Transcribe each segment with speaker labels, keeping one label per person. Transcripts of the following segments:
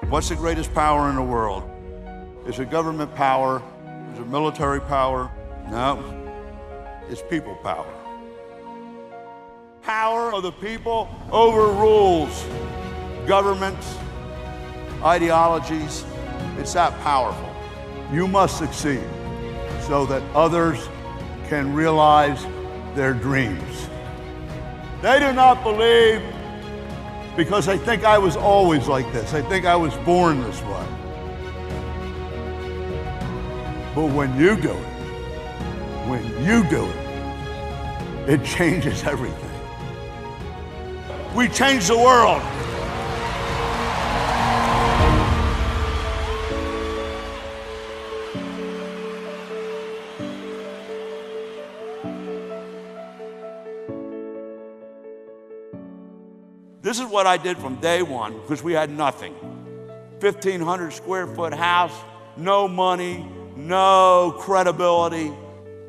Speaker 1: What's the greatest power in the world? Is it government power? Is it military power? No, it's people power. Power of the people overrules governments, ideologies. It's that powerful. You must succeed so that others can realize their dreams. They do not believe because they think I was always like this. They think I was born this way. But when you do it, it changes everything. We change the world. This is what I did from day one, because we had nothing. 1,500 square foot house, no money, no credibility.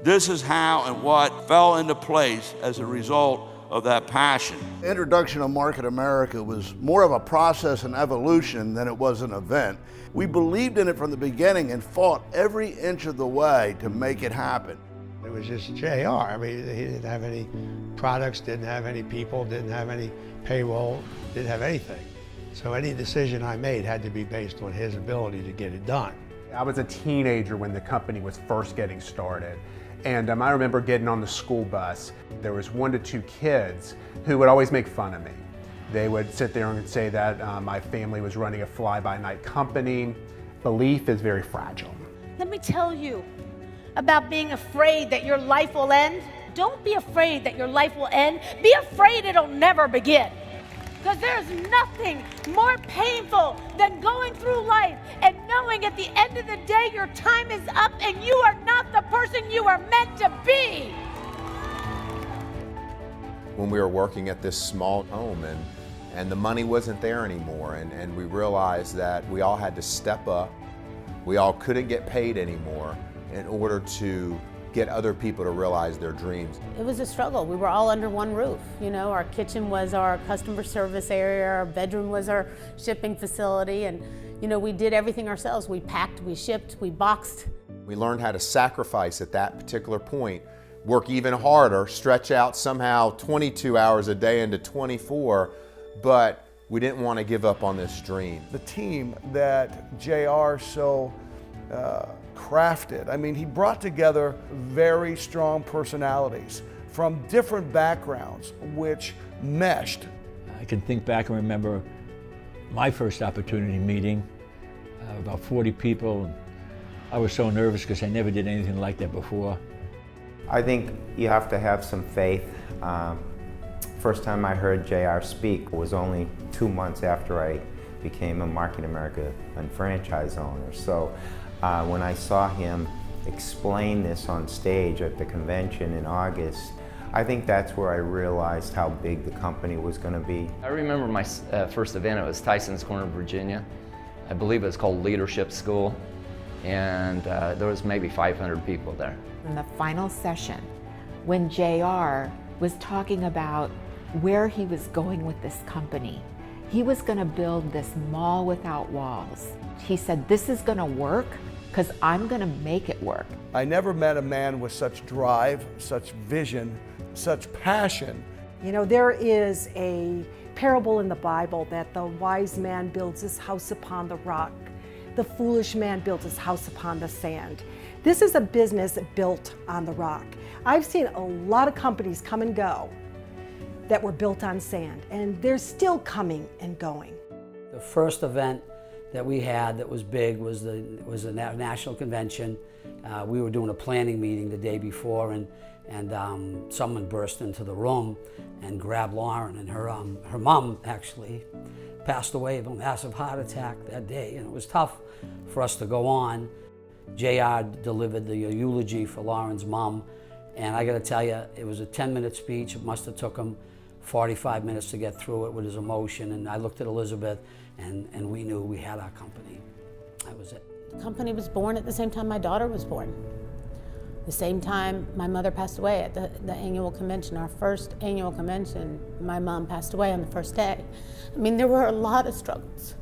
Speaker 1: This is how and what fell into place as a result of that passion. The introduction of Market America was more of a process and evolution than it was an event. We believed in it from the beginning and fought every inch of the way to make it happen.
Speaker 2: It was just JR. I mean, he didn't have any products, didn't have any people, didn't have any payroll, didn't have anything. So any decision I made had to be based on his ability to get it done.
Speaker 3: I was a teenager when the company was first getting started. And I remember getting on the school bus. There was 1 to 2 kids who would always make fun of me. They would sit there and say that my family was running a fly-by-night company. Belief is very fragile.
Speaker 4: Let me tell you about being afraid that your life will end. Don't be afraid that your life will end. Be afraid it'll never begin. Because there's nothing more painful than going through life and knowing at the end of the day your time is up and you are not the person you are meant to be.
Speaker 5: When we were working at this small home and the money wasn't there anymore, and we realized that we all had to step up, we all couldn't get paid anymore in order to get other people to realize their dreams.
Speaker 6: It was a struggle. We were all under one roof. You know, our kitchen was our customer service area, our bedroom was our shipping facility, and you know, we did everything ourselves. We packed, we shipped, we boxed.
Speaker 5: We learned how to sacrifice at that particular point, work even harder, stretch out somehow 22 hours a day into 24, but we didn't want to give up on this dream.
Speaker 7: The team that JR so crafted. I mean, he brought together very strong personalities from different backgrounds, which meshed.
Speaker 8: I can think back and remember my first opportunity meeting, about 40 people. I was so nervous because I never did anything like that before.
Speaker 9: I think you have to have some faith. First time I heard JR speak was only 2 months after I became a Market America and franchise owner. So when I saw him explain this on stage at the convention in August, I think that's where I realized how big the company was going to be.
Speaker 10: I remember my first event. It was Tyson's Corner, Virginia. I believe it was called Leadership School, and there was maybe 500 people there.
Speaker 11: In the final session, when JR was talking about where he was going with this company, he was going to build this mall without walls. He said, this is going to work because I'm going to make it work.
Speaker 7: I never met a man with such drive, such vision, such passion.
Speaker 12: You know, there is a parable in the Bible that the wise man builds his house upon the rock. The foolish man builds his house upon the sand. This is a business built on the rock. I've seen a lot of companies come and go that were built on sand, and they're still coming and going.
Speaker 13: The first event that we had that was big was a national convention. We were doing a planning meeting the day before, and someone burst into the room and grabbed Lauren, and her mom actually passed away of a massive heart attack that day, and it was tough for us to go on. JR delivered the eulogy for Lauren's mom, and I got to tell you, it was a 10-minute speech. It must have took him 45 minutes to get through it with his emotion, and I looked at Elizabeth, and we knew we had our company. That was it.
Speaker 6: The company was born at the same time my daughter was born. The same time my mother passed away at the annual convention, our first annual convention. My mom passed away on the first day. I mean, there were a lot of struggles.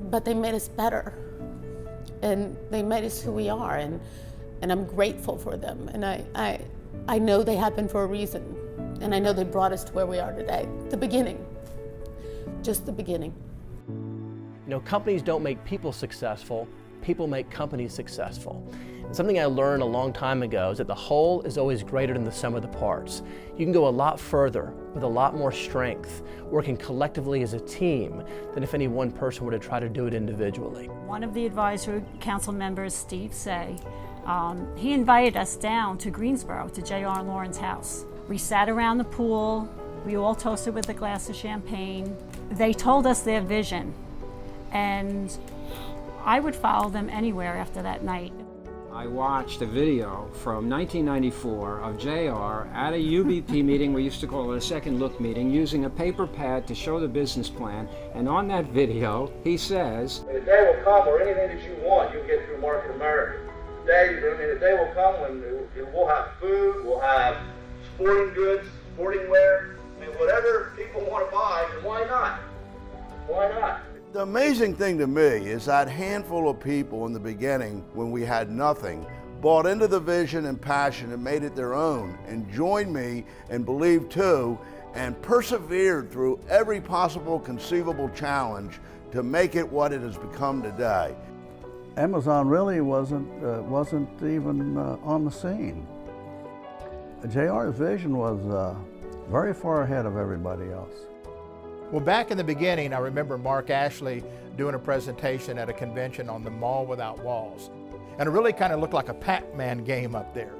Speaker 6: but they made us better. And they made us who we are, and I'm grateful for them. And I know they happened for a reason, and I know they brought us to where we are today. The beginning, just the beginning.
Speaker 14: You know, companies don't make people successful, people make companies successful. And something I learned a long time ago is that the whole is always greater than the sum of the parts. You can go a lot further with a lot more strength, working collectively as a team, than if any one person were to try to do it individually.
Speaker 15: One of the advisory council members, Steve Say, he invited us down to Greensboro, to J.R. Lawrence's house. We sat around the pool, we all toasted with a glass of champagne. They told us their vision, and I would follow them anywhere after that night.
Speaker 16: I watched a video from 1994 of JR at a UBP meeting, we used to call it a second look meeting, using a paper pad to show the business plan. And on that video, he says,
Speaker 17: "The day will come where anything that you want, you'll get through Market America. The day will come when we'll have food, we'll have sporting goods, sporting wear, I mean, whatever people want to buy, and why not? Why not?"
Speaker 1: The amazing thing to me is that handful of people in the beginning, when we had nothing, bought into the vision and passion and made it their own, and joined me and believed too, and persevered through every possible conceivable challenge to make it what it has become today.
Speaker 18: Amazon really wasn't even on the scene. JR's vision was very far ahead of everybody else.
Speaker 19: Well, back in the beginning, I remember Mark Ashley doing a presentation at a convention on the Mall Without Walls. And it really kind of looked like a Pac-Man game up there.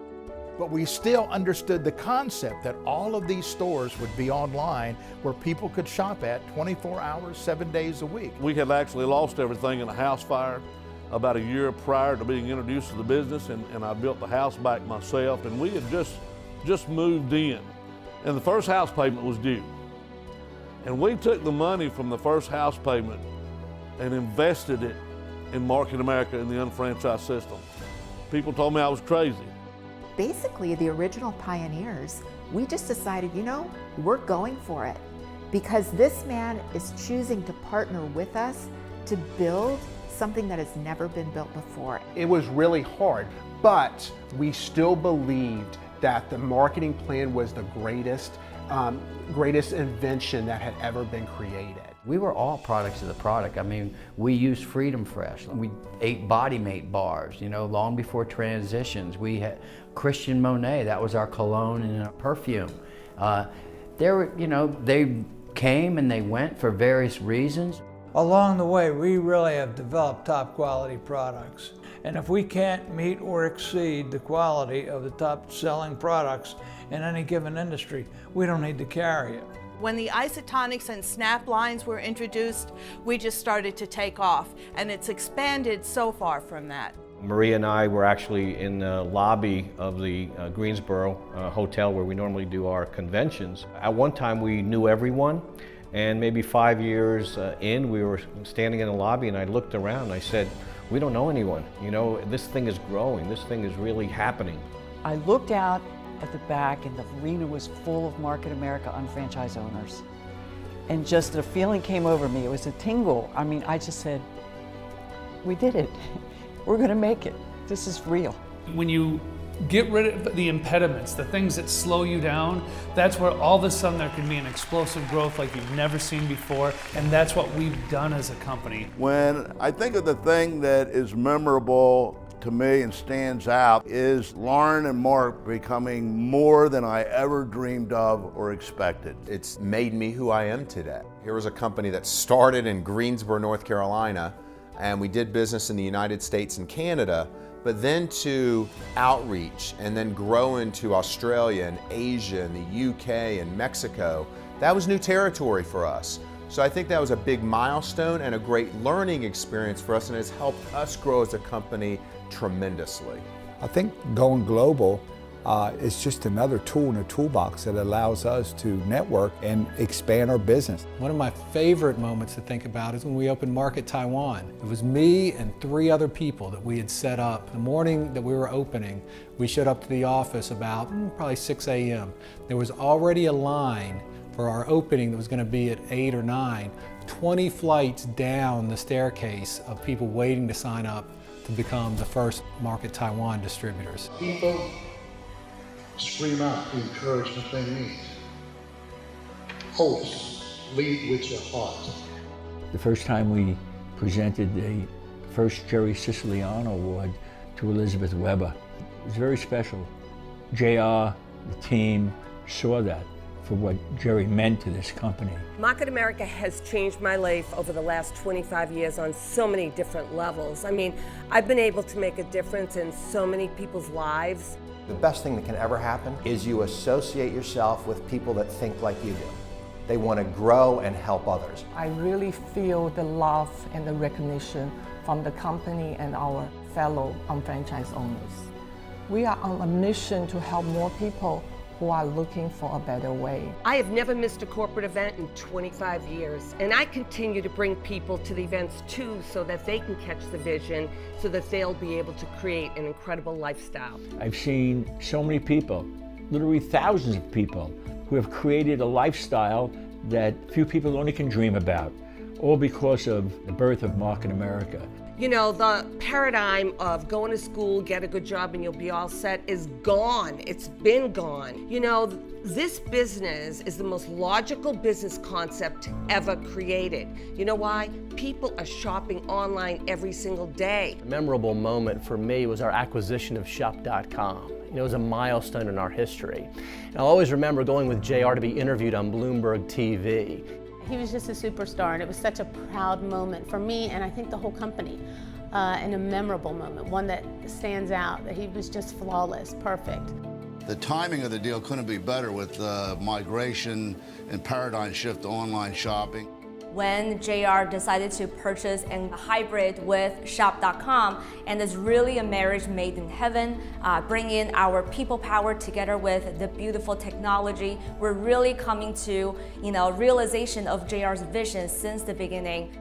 Speaker 19: But we still understood the concept that all of these stores would be online where people could shop at 24 hours, 7 days a week.
Speaker 20: We had actually lost everything in a house fire about a year prior to being introduced to the business, and I built the house back myself, and we had just moved in, and the first house payment was due. And we took the money from the first house payment and invested it in Market America in the unfranchised system. People told me I was crazy.
Speaker 11: Basically, the original pioneers, we just decided, you know, we're going for it because this man is choosing to partner with us to build something that has never been built before.
Speaker 3: It was really hard, but we still believed that the marketing plan was the greatest invention that had ever been created.
Speaker 21: We were all products of the product. I mean, we used Freedom Fresh. We ate Body Mate bars, you know, long before Transitions. We had Christian Monet, that was our cologne and a perfume. They came and they went for various reasons.
Speaker 22: Along the way, we really have developed top quality products. And if we can't meet or exceed the quality of the top selling products in any given industry, we don't need to carry it.
Speaker 23: When the isotonics and snap lines were introduced, we just started to take off, and it's expanded so far from that.
Speaker 24: Maria and I were actually in the lobby of the Greensboro hotel where we normally do our conventions. At one time we knew everyone, and maybe 5 years in, we were standing in the lobby and I looked around and I said, we don't know anyone. You know, this thing is growing, this thing is really happening.
Speaker 25: I looked out at the back and the arena was full of Market America unfranchised owners. And just a feeling came over me, it was a tingle. I mean, I just said, we did it. We're gonna make it. This is real.
Speaker 26: When you get rid of the impediments, the things that slow you down, that's where all of a sudden there can be an explosive growth like you've never seen before, and that's what we've done as a company.
Speaker 1: When I think of the thing that is memorable to me and stands out is Lauren and Mark becoming more than I ever dreamed of or expected.
Speaker 5: It's made me who I am today. Here was a company that started in Greensboro, North Carolina, and we did business in the United States and Canada, but then to outreach and then grow into Australia and Asia and the UK and Mexico, that was new territory for us. So I think that was a big milestone and a great learning experience for us, and it's helped us grow as a company tremendously.
Speaker 27: I think going global is just another tool in a toolbox that allows us to network and expand our business.
Speaker 28: One of my favorite moments to think about is when we opened Market Taiwan. It was me and 3 other people that we had set up. The morning that we were opening, we showed up to the office about probably 6 a.m. There was already a line for our opening that was going to be at 8 or 9. 20 flights down the staircase of people waiting to sign up to become the first Market Taiwan distributors.
Speaker 2: People scream out the encouragement they need. Hosts, lead with your heart.
Speaker 4: The first time we presented the first Jerry Siciliano Award to Elizabeth Weber, it was very special. JR, the team, saw that for what Jerry meant to this company.
Speaker 7: Market America has changed my life over the last 25 years on so many different levels. I mean, I've been able to make a difference in so many people's lives.
Speaker 8: The best thing that can ever happen is you associate yourself with people that think like you do. They want to grow and help others.
Speaker 9: I really feel the love and the recognition from the company and our fellow unfranchised owners. We are on a mission to help more people who are looking for a better way.
Speaker 7: I have never missed a corporate event in 25 years, and I continue to bring people to the events too so that they can catch the vision, so that they'll be able to create an incredible lifestyle.
Speaker 4: I've seen so many people, literally thousands of people, who have created a lifestyle that few people only can dream about, all because of the birth of Market America.
Speaker 7: You know, the paradigm of going to school, get a good job, and you'll be all set is gone. It's been gone. You know, this business is the most logical business concept ever created. You know why? People are shopping online every single day.
Speaker 14: A memorable moment for me was our acquisition of Shop.com. You know, it was a milestone in our history. And I'll always remember going with JR to be interviewed on Bloomberg TV.
Speaker 6: He was just a superstar, and it was such a proud moment for me and I think the whole company, and a memorable moment, one that stands out, that he was just flawless, perfect.
Speaker 10: The timing of the deal couldn't be better with the migration and paradigm shift to online shopping.
Speaker 12: When JR decided to purchase a hybrid with Shop.com, and it's really a marriage made in heaven, bringing our people power together with the beautiful technology. We're really coming to, realization of JR's vision since the beginning.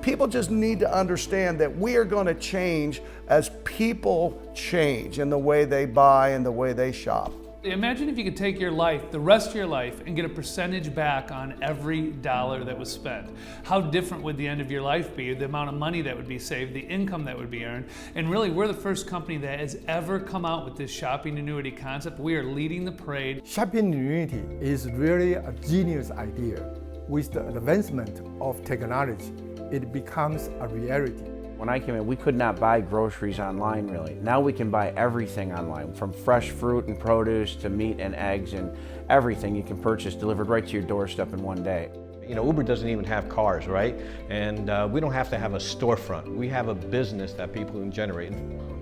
Speaker 13: People just need to understand that we are going to change as people change in the way they buy and the way they shop.
Speaker 26: Imagine if you could take your life, the rest of your life, and get a percentage back on every dollar that was spent. How different would the end of your life be? The amount of money that would be saved, the income that would be earned. And really, we're the first company that has ever come out with this shopping annuity concept. We are leading the parade.
Speaker 29: Shopping annuity is really a genius idea. With the advancement of technology, it becomes a reality.
Speaker 30: When I came in, we could not buy groceries online, really. Now we can buy everything online, from fresh fruit and produce to meat and eggs, and everything you can purchase delivered right to your doorstep in one day.
Speaker 24: You know, Uber doesn't even have cars, right? And we don't have to have a storefront. We have a business that people can generate.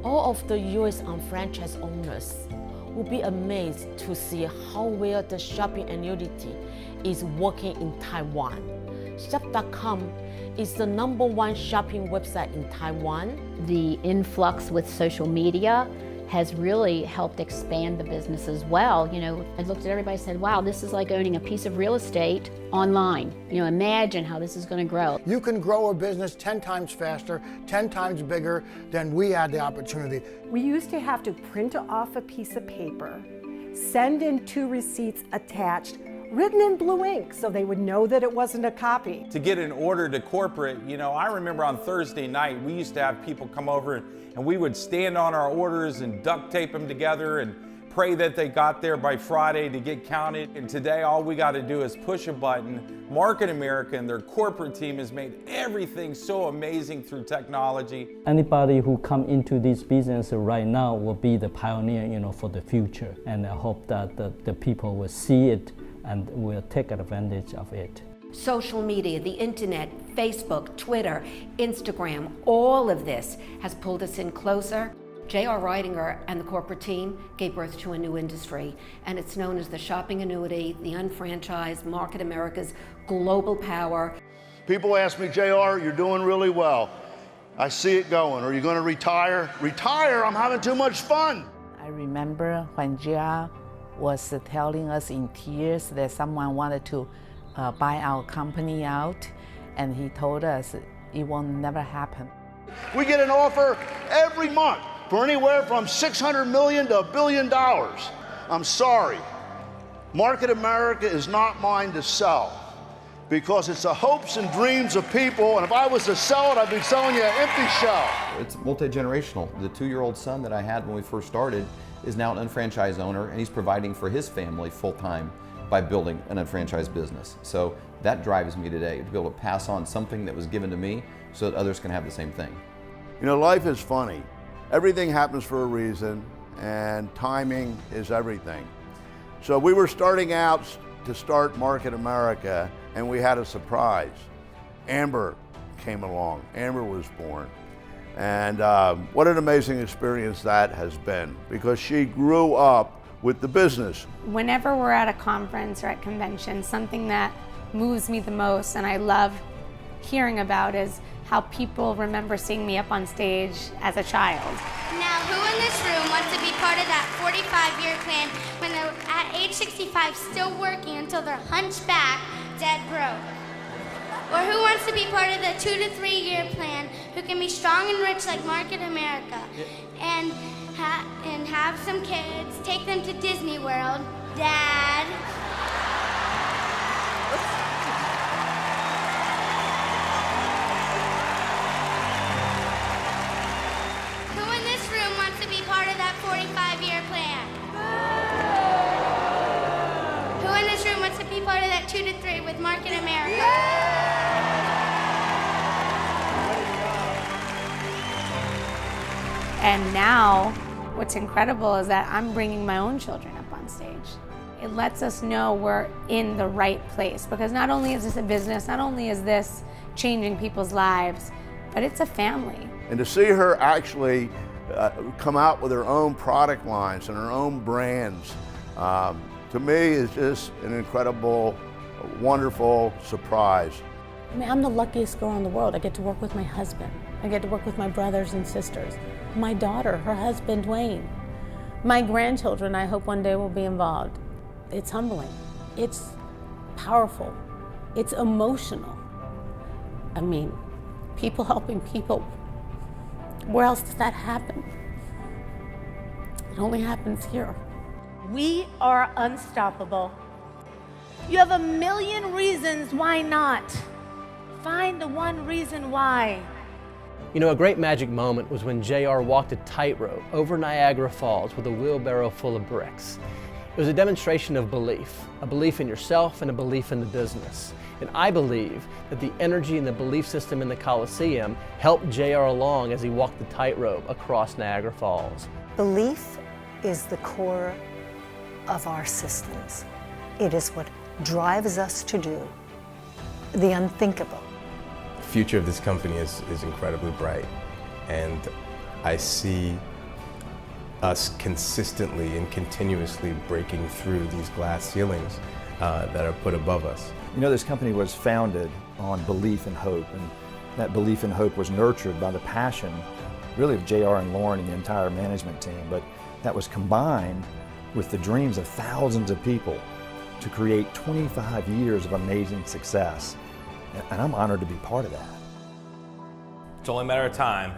Speaker 31: All of the U.S. unfranchised owners will be amazed to see how well the shopping annuity is working in Taiwan. Shop.com is the #1 shopping website in Taiwan.
Speaker 32: The influx with social media has really helped expand the business as well. You know, I looked at everybody and said, wow, this is like owning a piece of real estate online. You know, imagine how this is going to grow.
Speaker 2: You can grow a business 10 times faster, 10 times bigger than we had the opportunity.
Speaker 33: We used to have to print off a piece of paper, send in 2 receipts attached, written in blue ink so they would know that it wasn't a copy.
Speaker 34: To get an order to corporate, you know, I remember on Thursday night, we used to have people come over and we would stand on our orders and duct tape them together and pray that they got there by Friday to get counted. And today, all we got to do is push a button. Market America and their corporate team has made everything so amazing through technology.
Speaker 35: Anybody who come into this business right now will be the pioneer, you know, for the future. And I hope that the people will see it and will take advantage of it.
Speaker 36: Social media, the internet, Facebook, Twitter, Instagram, all of this has pulled us in closer. J.R. Reidinger and the corporate team gave birth to a new industry, and it's known as the shopping annuity, the unfranchised Market America's global power.
Speaker 10: People ask me, JR, you're doing really well. I see it going. Are you going to retire? Retire? I'm having too much fun.
Speaker 25: I remember when JR was telling us in tears that someone wanted to buy our company out, and he told us it will never happen.
Speaker 10: We get an offer every month for anywhere from $600 million to $1 billion. I'm sorry. Market America is not mine to sell, because it's the hopes and dreams of people, and if I was to sell it, I'd be selling you an empty shell.
Speaker 1: It's multi-generational. The 2-year-old son that I had when we first started is now an unfranchised owner, and he's providing for his family full-time by building an unfranchised business. So that drives me today, to be able to pass on something that was given to me so that others can have the same thing.
Speaker 13: You know, life is funny. Everything happens for a reason, and timing is everything. So we were starting out to start Market America, and we had a surprise. Amber came along. Amber was born. And what an amazing experience that has been, because she grew up with the business.
Speaker 3: Whenever we're at a conference or at convention, something that moves me the most and I love hearing about is how people remember seeing me up on stage as a child.
Speaker 5: Now, who in this room wants to be part of that 45-year plan when they're at age 65 still working until they're hunchback, dead broke? Or who wants to be part of the 2 to 3 year plan who can be strong and rich like Market America and have some kids, take them to Disney World, Dad. Who in this room wants to be part of that 45-year plan? Who in this room wants to be part of that 2 to 3 with Market America?
Speaker 3: And now, what's incredible is that I'm bringing my own children up on stage. It lets us know we're in the right place, because not only is this a business, not only is this changing people's lives, but it's a family.
Speaker 13: And to see her actually come out with her own product lines and her own brands, to me is just an incredible, wonderful surprise.
Speaker 6: I mean, I'm the luckiest girl in the world. I get to work with my husband. I get to work with my brothers and sisters. My daughter, her husband, Dwayne. My grandchildren, I hope one day will be involved. It's humbling. It's powerful. It's emotional. I mean, people helping people. Where else does that happen? It only happens here.
Speaker 8: We are unstoppable. You have a million reasons why not. Find the one reason why.
Speaker 14: You know, a great magic moment was when JR walked a tightrope over Niagara Falls with a wheelbarrow full of bricks. It was a demonstration of belief, a belief in yourself and a belief in the business. And I believe that the energy and the belief system in the Coliseum helped JR along as he walked the tightrope across Niagara Falls.
Speaker 11: Belief is the core of our systems. It is what drives us to do the unthinkable.
Speaker 15: The future of this company is incredibly bright, and I see us consistently and continuously breaking through these glass ceilings that are put above us.
Speaker 16: You know, this company was founded on belief and hope, and that belief and hope was nurtured by the passion really of JR and Lauren and the entire management team, but that was combined with the dreams of thousands of people to create 25 years of amazing success. And I'm honored to be part of that.
Speaker 17: It's only a matter of time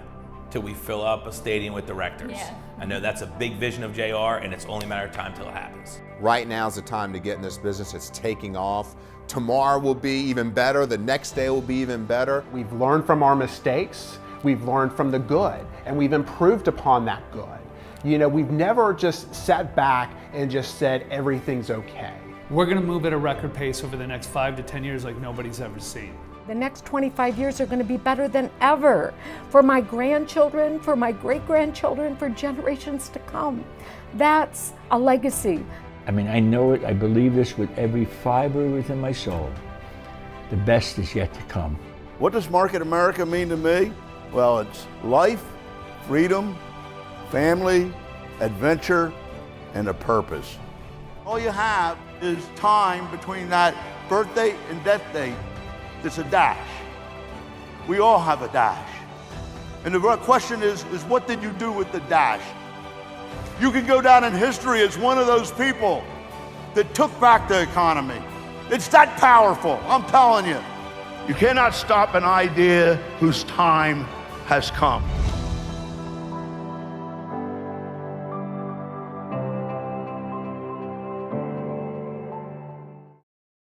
Speaker 17: till we fill up a stadium with directors.
Speaker 8: Yeah.
Speaker 17: I know that's a big vision of JR, and it's only a matter of time till it happens.
Speaker 18: Right now is the time to get in this business. It's taking off. Tomorrow will be even better. The next day will be even better.
Speaker 19: We've learned from our mistakes. We've learned from the good, and we've improved upon that good. You know, we've never just sat back and just said everything's okay.
Speaker 26: We're going to move at a record pace over the next 5 to 10 years like nobody's ever seen.
Speaker 33: The next 25 years are going to be better than ever for my grandchildren, for my great-grandchildren, for generations to come. That's a legacy.
Speaker 4: I mean, I know it, I believe this with every fiber within my soul. The best is yet to come.
Speaker 13: What does Market America mean to me? Well, it's life, freedom, family, adventure, and a purpose. All you have is time between that birthday and death date. It's a dash. We all have a dash. And the question is what did you do with the dash? You can go down in history as one of those people that took back the economy. It's that powerful, I'm telling you. You cannot stop an idea whose time has come.